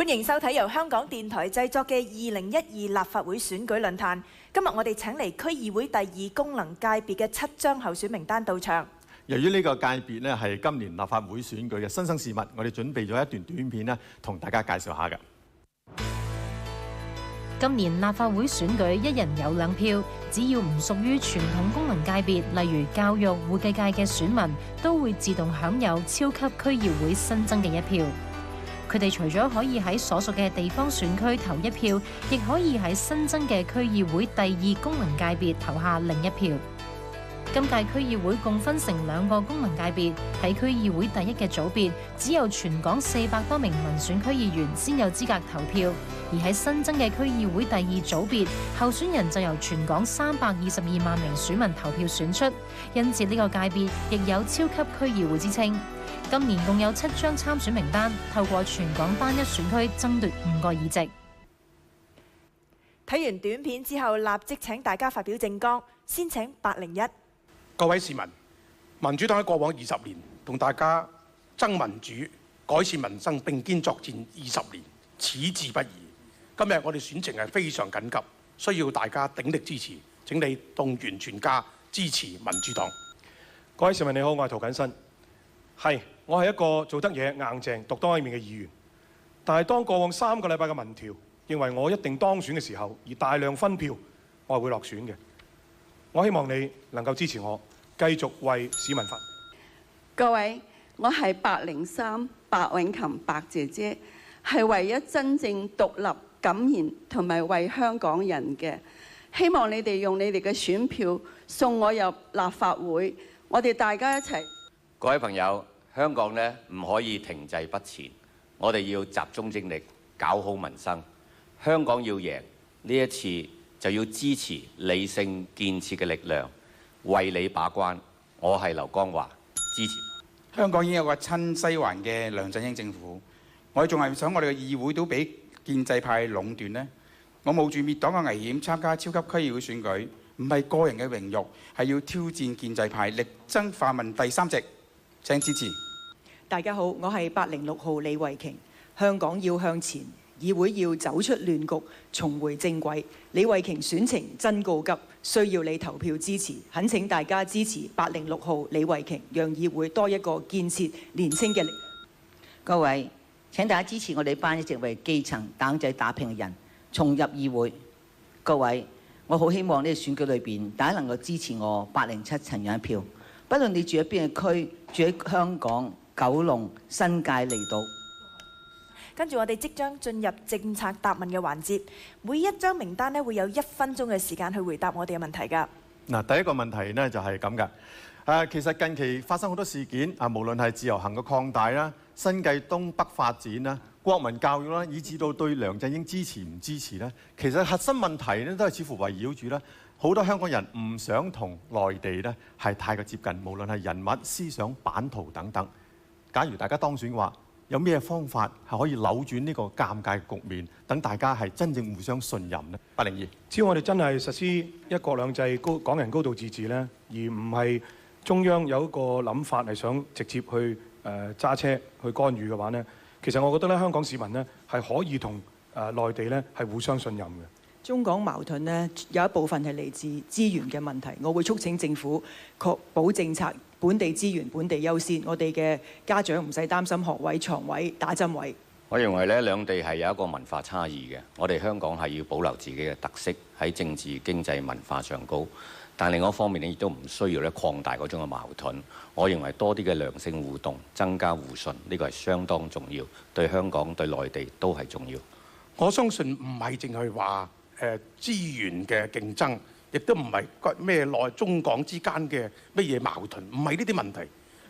迎收睇由香港電台製作嘅2012立法會選舉論壇。今日我哋請嚟區議會第2功能界別嘅7張候選名單到場。由於呢個界別呢係今年立法會選舉嘅新生事物，我哋準備咗一段短片呢，同大家介紹下嘅。今年立法會選舉一人有2票，只要唔屬於傳統功能界別，例如教育、會計界嘅選民，都會自動享有超級區議會新增嘅1票。佢哋除咗可以喺所屬嘅地方選區投1票，亦可以喺新增嘅區議會第2功能界別投下另1票。今屆區議會共分成2個功能界別，喺區議會第1嘅組別，只有全港400多名民選區議員先有資格投票；而喺新增嘅區議會第2組別，候選人就由全港322萬名選民投票選出，因此呢個界別亦有超級區議會之稱。今年共有7張參選名單，透過全港單一選區爭奪5個議席。睇完短片之後，立即請大家發表政綱。先請801。各位市民，民主黨喺過往20年同大家爭民主、改善民生並肩作戰20年，矢志不移。今日我哋選情係非常緊急，需要大家鼎力支持。請你動員全家支持民主黨。各位市民你好，我係涂謹申。我係一個做得嘢硬淨、獨當一面嘅議員，但係當過往3個禮拜嘅民調認為我一定當選嘅時候，而大量分票，我係會落選嘅。我希望你能夠支持我，繼續為市民發。各位，我係803白永琴白姐姐，係唯一真正獨立敢言同埋為香港人嘅。希望你哋用你哋嘅選票送我入立法會，我哋大家一齊。各位朋友，香港呢唔可以停滯不前，我哋要集中精力搞好民生。香港要贏，呢一次就要支持理性建設嘅力量，為你把關。我係劉江華，支持。香港已經有個親西環嘅梁振英政府，我哋仲係想我哋嘅議會都俾建制派壟斷呢？我冒住滅黨嘅危險參加超級區議會選舉，唔係個人嘅榮辱，係要挑戰建制派，力爭泛民第3席。請支持。大家好，我係806號李慧瓊。香港要向前，議會要走出亂局，重回正軌。李慧瓊選情真告急，需要你投票支持。懇請大家支持806號李慧瓊，讓議會多一個建設年青嘅力量。各位，請大家支持我哋班一直為基層打仔打拼嘅人重入議會。各位，我好希望呢個選舉裏邊，大家能夠支持我807陳揚一票。不論你住喺邊個區，住喺香港、九龍、新界離島。跟住我哋即將進入政策答問嘅環節，每一張名單呢會有1分鐘嘅時間去回答我哋嘅問題㗎。嗱，第一個問題呢就係咁嘅。其實近期發生好多事件啊，無論係自由行嘅擴大啦、新界東北發展啦、國民教育啦，以至到對梁振英支持唔支持呢，其實核心問題呢都係似乎圍繞住啦。好多香港人唔想同內地呢係太過接近，無論係人物、思想、版圖等等。假如大家當選嘅話，有咩方法係可以扭轉呢個尷尬嘅局面，等大家係真正互相信任呢？802。只要我哋真係實施一國兩制、港人高度自治呢，而唔係中央有一個諗法係想直接去揸車去干預嘅話呢，其實我覺得咧，香港市民呢係可以同內地呢係互相信任嘅。中港矛盾呢，有一部分係嚟自資源嘅問題，我會促請政府確保政策本地資源本地優先，我哋嘅家長唔使擔心學位、床位、打針位。我認為咧，兩地係有一個文化差異嘅，我哋香港係要保留自己嘅特色喺政治、經濟、文化上高，但另一方面咧，亦都唔需要咧擴大嗰種嘅矛盾。我認為多啲嘅良性互動，增加互信，呢個係相當重要，對香港對內地都係重要。我相信唔係淨係話資源嘅競爭，亦都唔係咩內中港之間嘅乜嘢矛盾，唔係呢啲問題，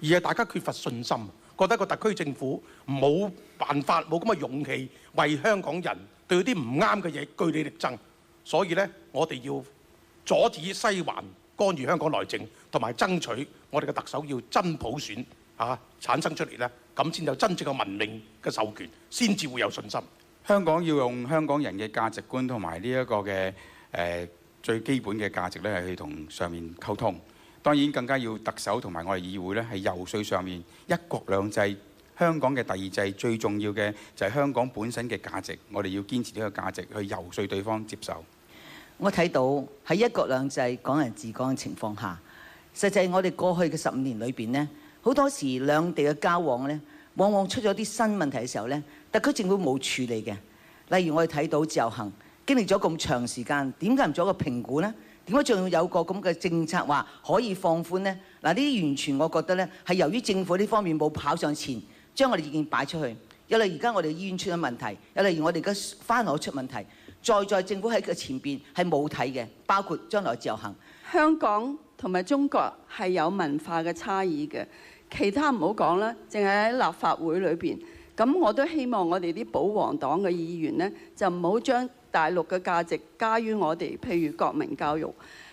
而係大家缺乏信心，覺得個特區政府冇辦法、冇咁嘅勇氣為香港人對啲唔啱嘅嘢據理力爭，所以呢，我哋要阻止西環干預香港內政，同埋爭取我哋嘅特首要真普選產生出嚟呢，咁先有真正嘅文明嘅授權，先至會有信心。香港要用香港人嘅價值觀同埋呢一個嘅最基本嘅價值咧，係去同上面溝通。當然更加要特首同埋我哋議會咧，係游說上面一國兩制香港嘅第二制最重要嘅就係香港本身嘅價值，我哋要堅持呢個價值去遊說對方接受。我睇到喺一國兩制、港人治港嘅情況下，實際我哋過去嘅15年裏邊呢，好多時兩地嘅交往呢，往往出咗啲新問題嘅時候呢，特區政府冇處理嘅。例如我哋睇到自由行經歷咗咁長時間，點解唔做一個評估呢？點解仲要有個咁嘅政策話可以放寬呢？嗱，呢啲完全我覺得呢係由於政府呢方面冇跑上前，將我哋意見擺出去。有例如而家我哋醫院出咗問題，有例如我哋嘅返學出問題，在政府喺個前邊係冇睇嘅，包括將來自由行。香港同埋中國係有文化嘅差異嘅，其他唔好講啦，淨係喺立法會裏邊。咁我都希望我哋啲保皇黨嘅議員呢，就唔好將大陸嘅價值加於我哋，譬如國民教育。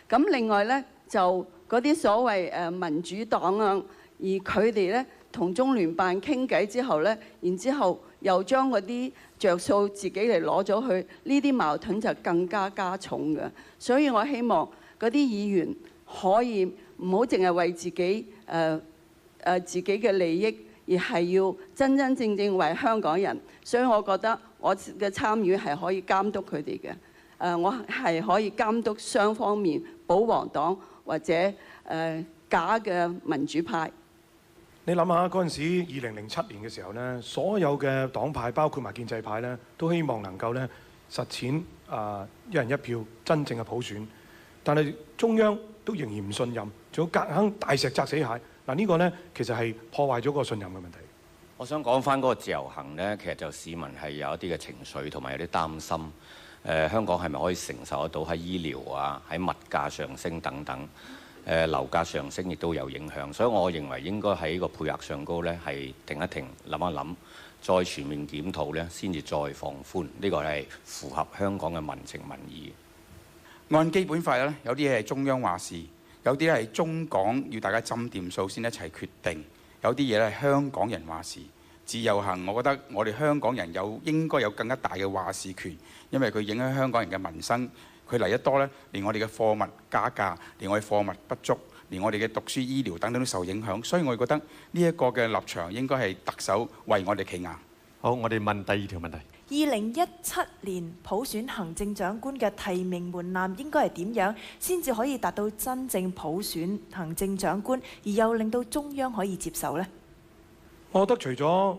咁另外呢，就嗰啲所謂民主黨啊，而佢哋呢，同中聯辦傾偈之後呢，然之後又將嗰啲着數自己嚟攞咗去，呢啲矛盾就更加加重嘅。所以我希望嗰啲議員可以唔好淨係為自己自己嘅利益，而係要真真正正為香港人。所以我覺得我嘅參與係可以監督佢哋嘅。我係可以監督雙方面，保皇黨或者假嘅民主派。你諗下嗰陣時，2007年嘅時候呢，所有嘅黨派包括埋建制派呢，都希望能夠呢實踐一人一票真正嘅普選，但係中央都仍然唔信任，仲要夾硬大石砸死蟹。嗱，呢個呢，其實係破壞咗個信任嘅問題。我想講翻嗰個自由行呢，其實就市民係有一啲嘅情緒同埋有啲擔心。香港係咪可以承受得到喺醫療啊、喺物價上升等等？樓價上升亦都有影響，所以我認為應該喺個配額上高呢，係停一停、諗一諗，再全面檢討呢，先至再放寬。呢個係符合香港嘅民情民意。按基本法呢，有啲嘢係中央話事，有啲係中港要大家斟掂數先一齊決定，有啲嘢咧係香港人話事。自由行，我覺得我哋香港人應該有更加大嘅話事權，因為佢影響香港人嘅民生。佢嚟得多呢，連我哋嘅貨物加價，連我哋貨物不足，連我哋嘅讀書醫療等等都受影響。所以我覺得呢一個嘅立場應該係特首為我哋企硬。好，我哋問第二條問題。2017年普選行政長官嘅提名門檻應該係點樣先至可以達到真正普選行政長官，而又令到中央可以接受呢？我覺得除咗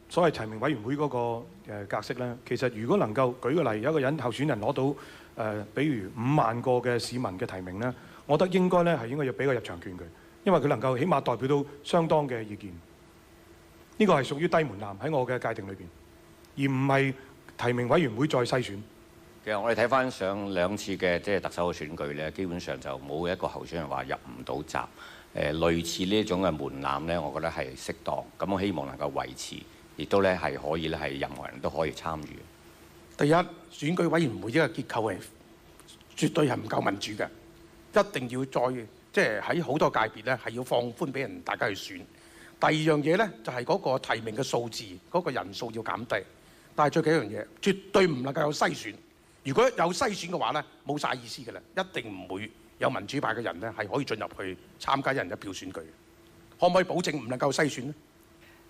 所謂提名委員會嗰個格式呢，其實如果能夠舉個例，有一個人候選人攞到比如5萬個嘅市民嘅提名呢，我覺得應該呢係應該要俾個入場券佢，因為佢能夠起碼代表到相當嘅意見。呢個係屬於低門檻喺我嘅界定裏邊，而唔係提名委員會再篩選。其實我哋睇翻上2次嘅即係特首嘅選舉呢，基本上就冇一個候選人話入唔到閘。類似呢種嘅門檻呢，我覺得係適當。咁我希望能夠維持，亦都咧係可以咧係任何人都可以參與。第一，選舉委員會呢個結構係絕對係唔夠民主嘅，一定要再即係喺好多界別咧係要放寬俾人大家去選。第二樣嘢呢，就係嗰個提名嘅數字，嗰個人數要減低。但係最緊要一樣嘢，絕對唔能夠有篩選。如果有篩選嘅話呢，冇晒意思嘅啦，一定唔會有民主派嘅人呢係可以進入去參加一人一票選舉。可唔可以保證唔能夠篩選呢？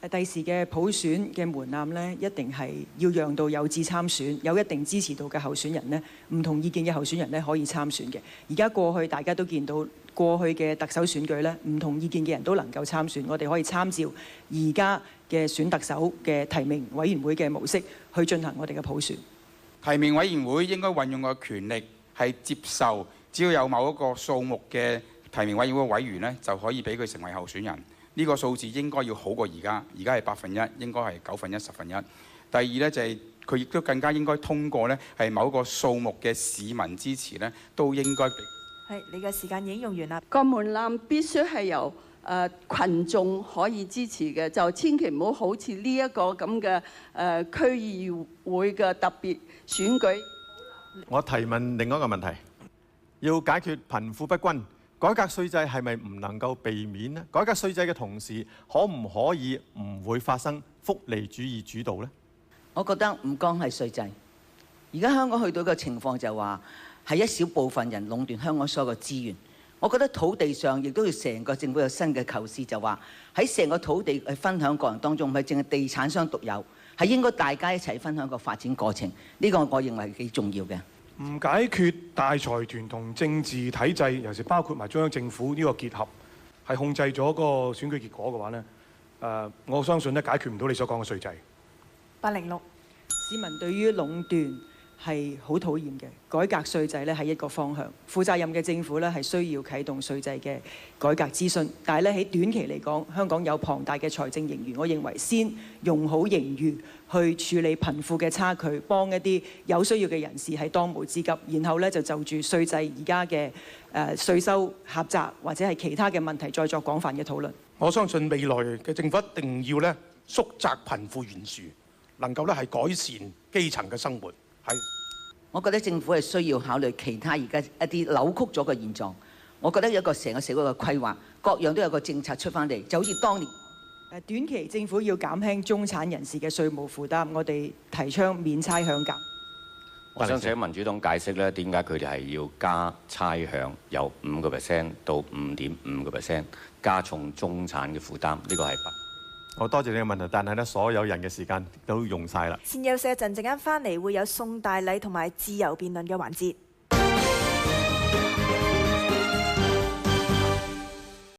第時嘅普選嘅門檻呢，一定係要讓到有志參選、有一定支持度嘅候選人呢，唔同意見嘅候選人呢可以參選嘅。而家過去大家都見到，過去嘅特首選舉呢，唔同意見嘅人都能夠參選。我哋可以參照而家嘅選特首嘅提名委員會嘅模式去進行我哋嘅普選。提名委員會應該運用個權力係接受，只要有某一個數目嘅提名委員會委員呢，就可以俾佢成為候選人。呢個數字應該要好過而家係1/8，應該係1/9、1/10。第二呢，就係佢亦都更加應該通過呢係某個數目嘅市民支持呢，都應該俾。係，你嘅時間已經用完啦。個門檻必須係由群眾可以支持嘅，就千祈唔好好似呢一個咁嘅區議會嘅特別選舉。我提問另外一個問題，要解決貧富不均，改革稅制係咪唔能夠避免呢？改革稅制嘅同時，可唔可以唔會發生福利主義主導呢？我覺得唔光係稅制，而家香港去到一個情況就話係一小部分人壟斷香港所有嘅資源。我覺得土地上亦都要成個政府有新嘅構思，就話喺成個土地去分享過程當中，唔係淨係地產商獨有，係應該大家一齊分享個發展過程。呢個我認為係幾重要嘅。唔解決大財團同政治體制，尤其是包括埋中央政府呢個結合，係控制咗個選舉結果嘅話呢，我相信咧解決唔到你所講嘅稅制。806市民對於壟斷係好討厭嘅，改革稅制咧係一個方向。負責任嘅政府咧係需要啟動稅制嘅改革諮詢，但係咧喺短期嚟講，香港有龐大嘅財政盈餘，我認為先用好盈餘去處理貧富嘅差距，幫一啲有需要嘅人士係當務之急，然後咧就住稅制而家嘅稅收狹窄或者係其他嘅問題再作廣泛嘅討論。我相信未來嘅政府一定要咧縮窄貧富懸殊，能夠咧係改善基層嘅生活。我覺得政府係需要考慮其他而家一啲扭曲咗嘅現狀。我覺得有一個成個社會嘅規劃，各樣都有個政策出翻嚟，就好似當年短期政府要減輕中產人士嘅稅務負擔，我哋提倡免差餉減。我想請民主黨解釋咧，點解佢哋係要加差餉由5%到5.5%，加重中產嘅負擔？呢個係不。好多謝你嘅問題，但係咧，所有人嘅時間都用晒啦。先休息一陣，陣間翻嚟會有宋大禮同埋自由辯論嘅環節。